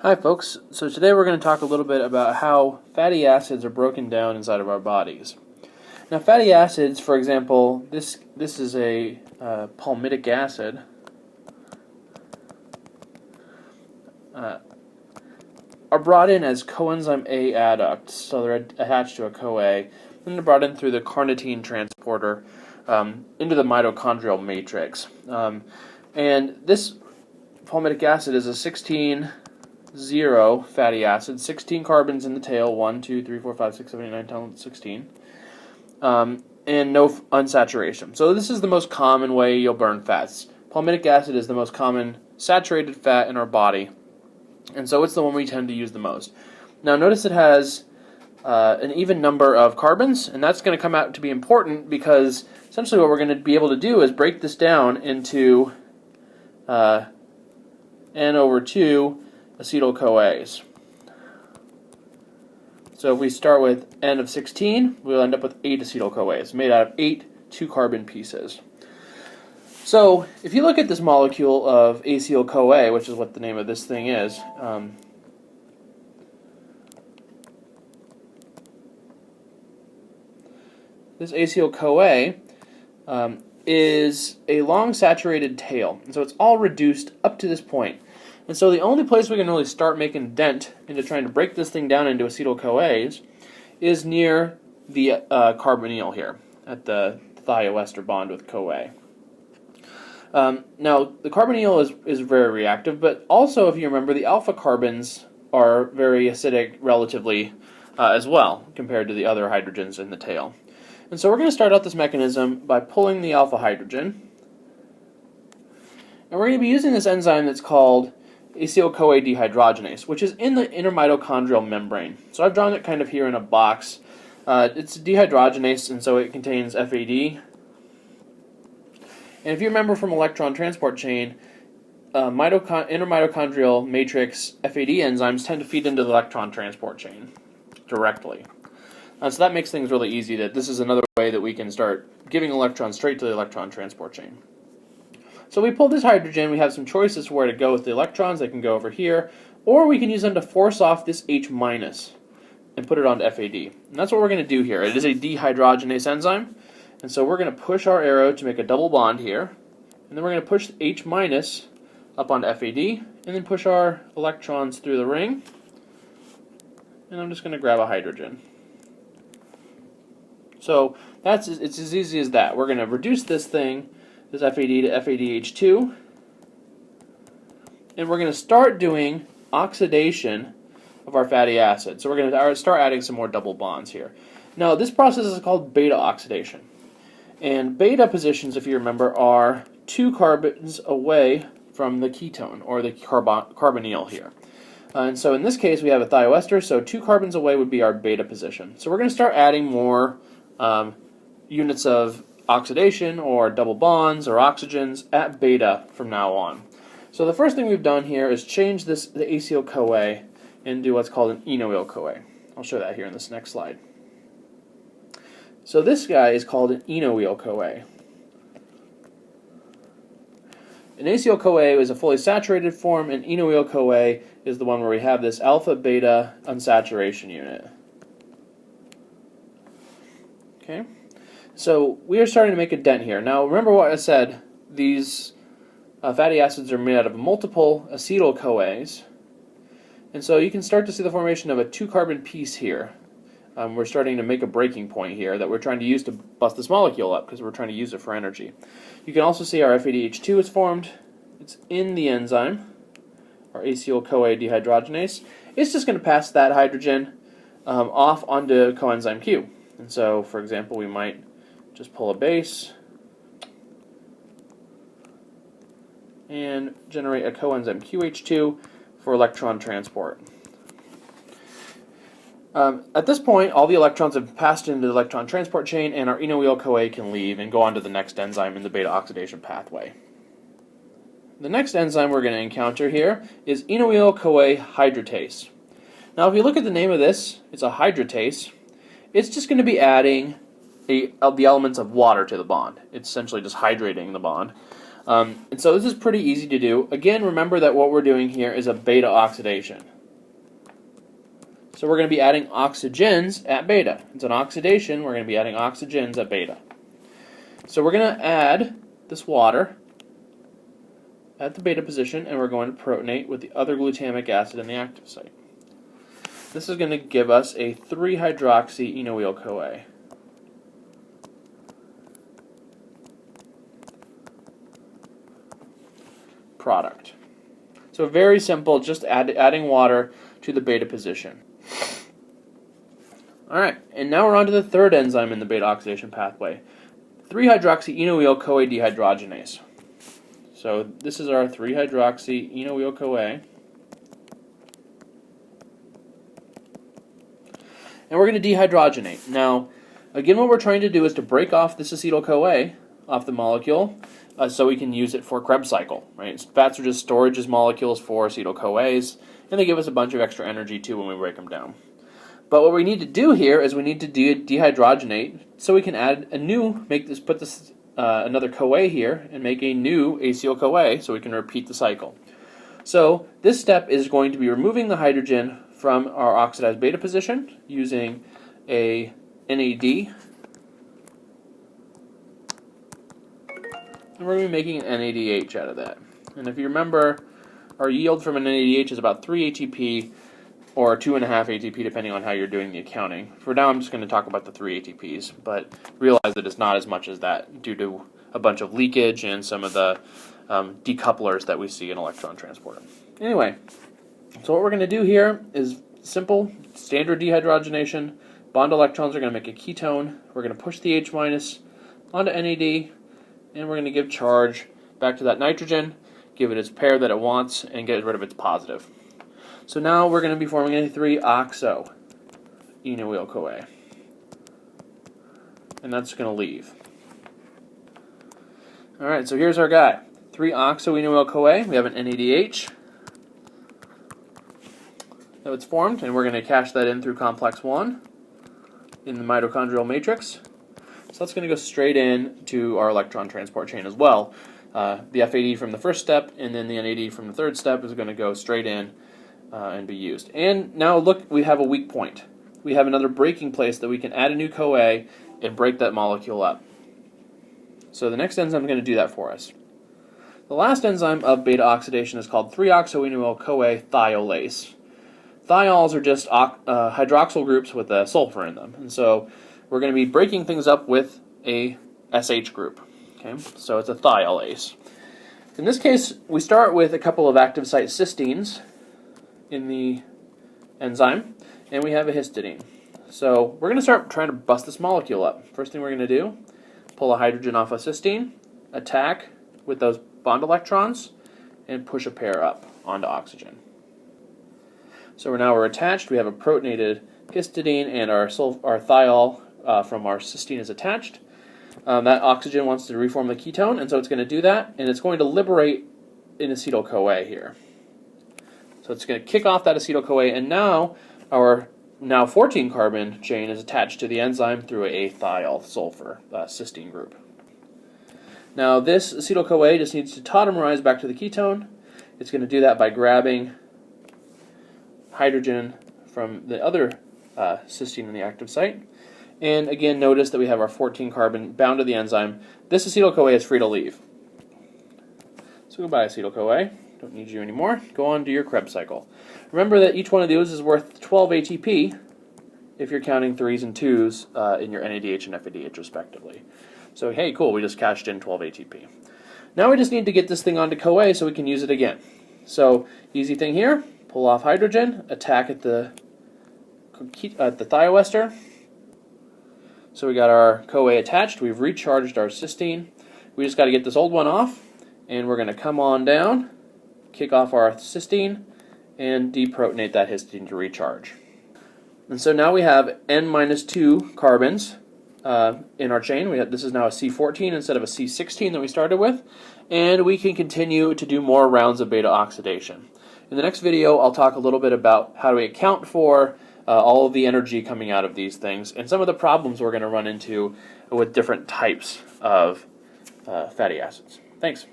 Hi folks, so today we're going to talk a little bit about how fatty acids are broken down inside of our bodies. Now fatty acids, for example, this is a palmitic acid. Are brought in as coenzyme A adducts, so they're attached to a CoA, and they're brought in through the carnitine transporter into the mitochondrial matrix. And this palmitic acid is a 16-0 fatty acid, 16 carbons in the tail, 1, 2, 3, 4, 5, 6, 7, 8, 9, 10, 16, and no unsaturation. So this is the most common way you'll burn fats. Palmitic acid is the most common saturated fat in our body, and so it's the one we tend to use the most. Now notice it has an even number of carbons, and that's going to come out to be important because essentially what we're going to be able to do is break this down into N/2 acetyl-CoAs. So if we start with N of 16, we'll end up with 8 acetyl-CoAs, made out of 8 2-carbon pieces. So if you look at this molecule of Acyl-CoA, which is what the name of this thing is, this Acyl-CoA is a long saturated tail, and so it's all reduced up to this point. And so the only place we can really start making a dent into trying to break this thing down into acetyl-CoAs is near the carbonyl here, at the thioester bond with CoA. Now, the carbonyl is very reactive, but also, if you remember, the alpha carbons are very acidic relatively as well, compared to the other hydrogens in the tail. And so we're going to start out this mechanism by pulling the alpha hydrogen. And we're going to be using this enzyme that's called Acyl-CoA dehydrogenase, which is in the inner mitochondrial membrane. So I've drawn it kind of here in a box. It's a dehydrogenase, and so it contains FAD. And if you remember from electron transport chain, inner mitochondrial matrix FAD enzymes tend to feed into the electron transport chain directly. So that makes things really easy. That this is another way that we can start giving electrons straight to the electron transport chain. So we pull this hydrogen, we have some choices for where to go with the electrons. They can go over here, or we can use them to force off this H- and put it onto FAD. And that's what we're going to do here. It is a dehydrogenase enzyme, and so we're going to push our arrow to make a double bond here, and then we're going to push H- up onto FAD, and then push our electrons through the ring, and I'm just going to grab a hydrogen. So it's as easy as that. We're going to reduce this thing, this FAD to FADH2, and we're going to start doing oxidation of our fatty acid. So we're going to start adding some more double bonds here. Now this process is called beta oxidation. And beta positions, if you remember, are 2 carbons away from the ketone, or the carbonyl here. And so in this case we have a thioester, so 2 carbons away would be our beta position. So we're going to start adding more units of oxidation or double bonds or oxygens at beta from now on. So the first thing we've done here is change the Acyl-CoA into what's called an enoyl-CoA. I'll show that here in this next slide. So this guy is called an enoyl-CoA. An Acyl-CoA is a fully saturated form, and enoyl-CoA is the one where we have this alpha-beta unsaturation unit. Okay, so we are starting to make a dent here. Now remember what I said, these fatty acids are made out of multiple acetyl-CoAs, and so you can start to see the formation of a 2-carbon piece here. We're starting to make a breaking point here that we're trying to use to bust this molecule up because we're trying to use it for energy. You can also see our FADH2 is formed. It's in the enzyme, our Acyl-CoA dehydrogenase. It's just going to pass that hydrogen off onto coenzyme Q. And so, for example, we might just pull a base and generate a coenzyme QH2 for electron transport. At this point, all the electrons have passed into the electron transport chain, and our enoyl-CoA can leave and go on to the next enzyme in the beta oxidation pathway. The next enzyme we're going to encounter here is enoyl-CoA hydratase. Now, if you look at the name of this, it's a hydratase. It's just going to be adding the elements of water to the bond. It's essentially just hydrating the bond. And so this is pretty easy to do. Again, remember that what we're doing here is a beta oxidation. So we're going to be adding oxygens at beta. It's an oxidation. We're going to be adding oxygens at beta. So we're going to add this water at the beta position, and we're going to protonate with the other glutamic acid in the active site. This is going to give us a 3-hydroxy-enoyl-CoA. Product. So very simple, just adding water to the beta position. Alright, and now we're on to the third enzyme in the beta oxidation pathway, 3-hydroxy-enoyl-CoA dehydrogenase. So this is our 3-hydroxy-enoyl-CoA. And we're going to dehydrogenate. Now, again, what we're trying to do is to break off this acetyl-CoA off the molecule so we can use it for Kreb cycle. Right? Fats are just storages molecules for acetyl-CoAs, and they give us a bunch of extra energy too when we break them down. But what we need to do here is we need to dehydrogenate so we can add a new, put this another CoA here and make a new Acyl-CoA so we can repeat the cycle. So this step is going to be removing the hydrogen from our oxidized beta position using a NAD, and we're going to be making an NADH out of that. And if you remember, our yield from an NADH is about 3 ATP or 2.5 ATP depending on how you're doing the accounting. For now I'm just going to talk about the 3 ATPs, but realize that it's not as much as that due to a bunch of leakage and some of the decouplers that we see in electron transporter. Anyway, so what we're going to do here is simple, standard dehydrogenation. Bond electrons are going to make a ketone. We're going to push the H- onto NAD, and we're going to give charge back to that nitrogen, give it its pair that it wants, and get rid of its positive. So now we're going to be forming a 3-oxo-enoyl-CoA. And that's going to leave. Alright, so here's our guy. 3-oxo-enoyl-CoA. We have an NADH. So it's formed, and we're going to cache that in through complex 1 in the mitochondrial matrix. So that's going to go straight in to our electron transport chain as well. The FAD from the first step and then the NAD from the third step is going to go straight in and be used. And now look, we have a weak point. We have another breaking place that we can add a new CoA and break that molecule up. So the next enzyme is going to do that for us. The last enzyme of beta oxidation is called 3-oxo-enoyl-CoA thiolase. Thiols are just hydroxyl groups with a sulfur in them. And so we're going to be breaking things up with a SH group. Okay, so it's a thiolase. In this case, we start with a couple of active site cysteines in the enzyme, and we have a histidine. So we're going to start trying to bust this molecule up. First thing we're going to do, pull a hydrogen off a cysteine, attack with those bond electrons, and push a pair up onto oxygen. So now we're attached. We have a protonated histidine, and our thiol from our cysteine is attached. That oxygen wants to reform the ketone, and so it's going to do that, and it's going to liberate an acetyl-CoA here. So it's going to kick off that acetyl-CoA, and now our 14-carbon chain is attached to the enzyme through a thiol-sulfur cysteine group. Now this acetyl-CoA just needs to tautomerize back to the ketone. It's going to do that by grabbing hydrogen from the other cysteine in the active site. And again, notice that we have our 14-carbon bound to the enzyme. This acetyl-CoA is free to leave. So goodbye, acetyl-CoA. Don't need you anymore. Go on to your Kreb cycle. Remember that each one of those is worth 12 ATP if you're counting 3s and 2s in your NADH and FADH respectively. So hey, cool, we just cashed in 12 ATP. Now we just need to get this thing onto CoA so we can use it again. So easy thing here, pull off hydrogen, attack at the thioester. So we got our CoA attached, we've recharged our cysteine. We just got to get this old one off, and we're going to come on down, kick off our cysteine, and deprotonate that histidine to recharge. And so now we have N-2 carbons in our chain. This is now a C14 instead of a C16 that we started with, and we can continue to do more rounds of beta oxidation. In the next video, I'll talk a little bit about how do we account for all of the energy coming out of these things and some of the problems we're going to run into with different types of fatty acids. Thanks.